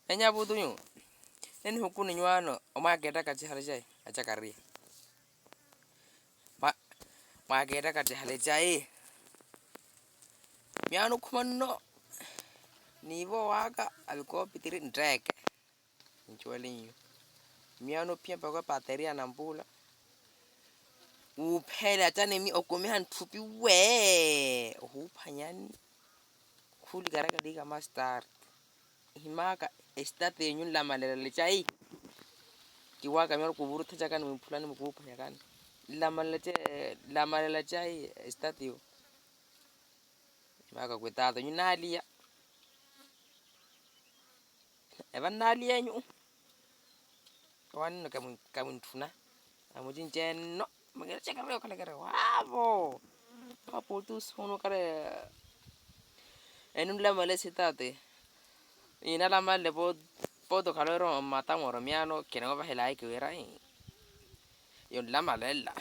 enya butu nyu nen hukuni nywano oma geda kati halajai acha kari ma geda kati halajai miano kumanno nivo waka alko pitiri ndreke nchwali miano pia pako bateria na mbula uphele atane mi okomehan thupi we upanyani khuli garaka diga master himaka estate nyun la malela lechai kiwaka mer kuburu tajakan mphulani mkupa yakan la malela chai estate maka kwetado nyunalia evan nalia nyu wan kamun tuna amujin chen no magera chekare kale kare wavo apo tu sono kare enun la male sitate ina la male podo kaloro mata moro miano que no va a helai que era yon la malella